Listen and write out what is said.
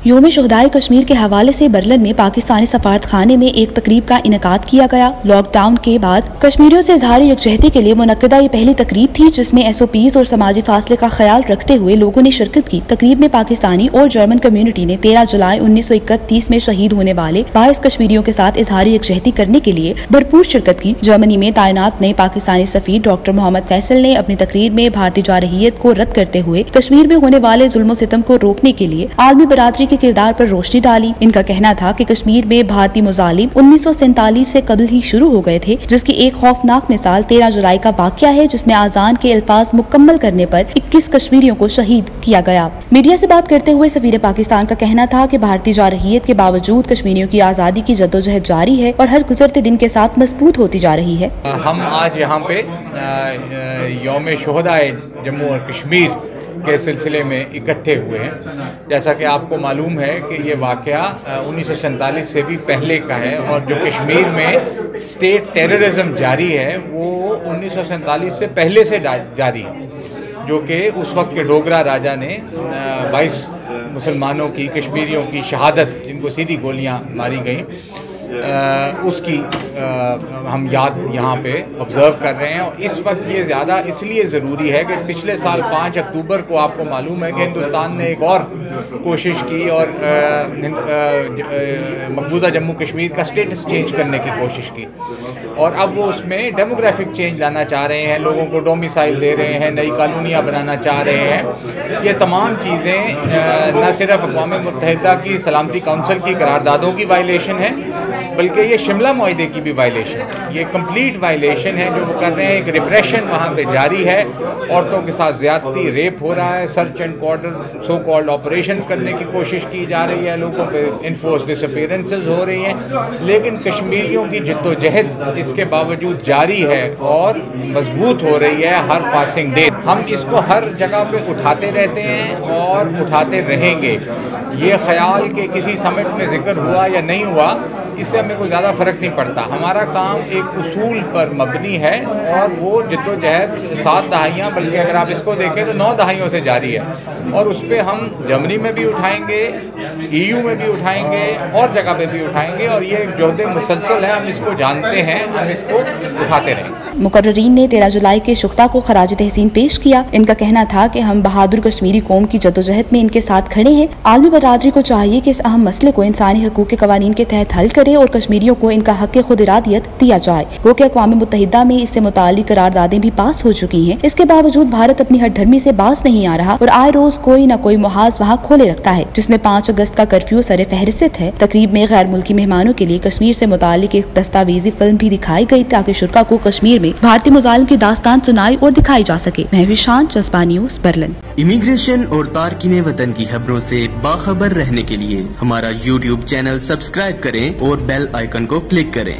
یوم شہدائے کشمیر کے حوالے سے برلن میں پاکستانی سفارت خانے میں ایک تقریب کا انعقاد کیا گیا۔ لاک ڈاؤن کے بعد کشمیریوں سے اظہار یکجہتی کے لیے منعقدہ یہ پہلی تقریب تھی جس میں SOPs اور سماجی فاصلے کا خیال رکھتے ہوئے لوگوں نے شرکت کی۔ تقریب میں پاکستانی اور جرمن کمیونٹی نے 13 جولائی 1931 میں شہید ہونے والے 22 کشمیریوں کے ساتھ اظہار یکجہتی کرنے کے لیے بھرپور شرکت کی۔ جرمنی میں تعینات نئے پاکستانی سفیر ڈاکٹر محمد فیصل نے اپنی تقریر میں بھارتی جارحیت کو رد کرتے ہوئے کشمیر میں ہونے والے ظلم و ستم کو روکنے کے لیے عالمی برادری کے کردار پر روشنی ڈالی۔ ان کا کہنا تھا کہ کشمیر میں بھارتی مظالم 1947 سے قبل ہی شروع ہو گئے تھے، جس کی ایک خوفناک مثال 13 جولائی کا واقعہ ہے جس میں آذان کے الفاظ مکمل کرنے پر 21 کشمیریوں کو شہید کیا گیا۔ میڈیا سے بات کرتے ہوئے سفیر پاکستان کا کہنا تھا کہ بھارتی جارحیت کے باوجود کشمیریوں کی آزادی کی جدوجہد جاری ہے اور ہر گزرتے دن کے ساتھ مضبوط ہوتی جا رہی ہے۔ ہم آج یہاں پہ یوم شہدائے جموں اور کشمیر کے سلسلے میں اکٹھے ہوئے ہیں۔ جیسا کہ آپ کو معلوم ہے کہ یہ واقعہ 1947 سے بھی پہلے کا ہے اور جو کشمیر میں اسٹیٹ ٹیررزم جاری ہے وہ 1947 سے پہلے سے جاری ہے، جو کہ اس وقت کے ڈوگرا راجا نے 22 مسلمانوں کی، کشمیریوں کی شہادت، جن کو سیدھی گولیاں ماری گئیں، اس کی ہم یاد یہاں پہ آبزرو کر رہے ہیں۔ اور اس وقت یہ زیادہ اس لیے ضروری ہے کہ پچھلے سال 5 اکتوبر کو آپ کو معلوم ہے کہ ہندوستان نے ایک اور کوشش کی اور مقبوضہ جموں کشمیر کا سٹیٹس چینج کرنے کی کوشش کی، اور اب وہ اس میں ڈیموگرافک چینج لانا چاہ رہے ہیں، لوگوں کو ڈومیسائل دے رہے ہیں، نئی کالونیاں بنانا چاہ رہے ہیں۔ یہ تمام چیزیں نہ صرف اقوام متحدہ کی سلامتی کونسل کی قراردادوں کی وائلیشن ہے، بلکہ یہ شملہ معاہدے کی بھی وائلیشن ہے۔ یہ کمپلیٹ وائلیشن ہے جو وہ کر رہے ہیں۔ ایک ریپریشن وہاں پہ جاری ہے، عورتوں کے ساتھ زیادتی، ریپ ہو رہا ہے، search and کارڈر so called operations کرنے کی کوشش کی جا رہی ہے، لوگوں پہ انفورس ڈس اپیرنسز ہو رہی ہیں، لیکن کشمیریوں کی جدوجہد اس کے باوجود جاری ہے اور مضبوط ہو رہی ہے ہر پاسنگ ڈے۔ ہم اس کو ہر جگہ پہ اٹھاتے رہتے ہیں اور اٹھاتے رہیں گے۔ یہ خیال کہ کسی سمٹ میں ذکر ہوا یا نہیں ہوا، اس سے ہمیں کوئی زیادہ فرق نہیں پڑتا۔ ہمارا کام ایک اصول پر مبنی ہے اور وہ جدوجہد 7 دہائیاں، بلکہ اگر آپ اس کو دیکھیں تو 9 دہائیوں سے جاری ہے، اور اس پہ ہم جرمنی میں بھی اٹھائیں گے، EU میں بھی اٹھائیں گے، اور جگہ پہ بھی اٹھائیں گے، اور یہ ایک جہد مسلسل ہے۔ ہم اس کو جانتے ہیں، ہم اس کو اٹھاتے رہیں گے۔ مقررین نے 13 جولائی کے شہداء کو خراج تحسین پیش کیا۔ ان کا کہنا تھا کہ ہم بہادر کشمیری قوم کی جدوجہد میں ان کے ساتھ کھڑے ہیں۔ عالمی برادری کو چاہیے کہ اس اہم مسئلے کو انسانی حقوق کے قوانین کے تحت حل کرے اور کشمیریوں کو ان کا حق خود ارادیت دیا جائے۔ گو کہ اقوام متحدہ میں اس سے متعلق قراردادیں بھی پاس ہو چکی ہیں، اس کے باوجود بھارت اپنی ہٹ دھرمی سے باز نہیں آ رہا اور آئے روز کوئی نہ کوئی محاذ وہاں کھولے رکھتا ہے، جس میں 5 اگست کا کرفیو سر فہرست ہے۔ تقریب میں غیر ملکی مہمانوں کے لیے کشمیر سے متعلق ایک دستاویزی فلم بھی دکھائی گئی تاکہ شرکاء کو کشمیر میں بھارتی مظالم کی داستان سنائی اور دکھائی جا سکے۔ مہوش شان، جذبہ نیوز، برلن۔ امیگریشن اور تارکین وطن کی خبروں سے باخبر رہنے کے لیے ہمارا YouTube چینل سبسکرائب کریں اور بیل آئیکن کو کلک کریں۔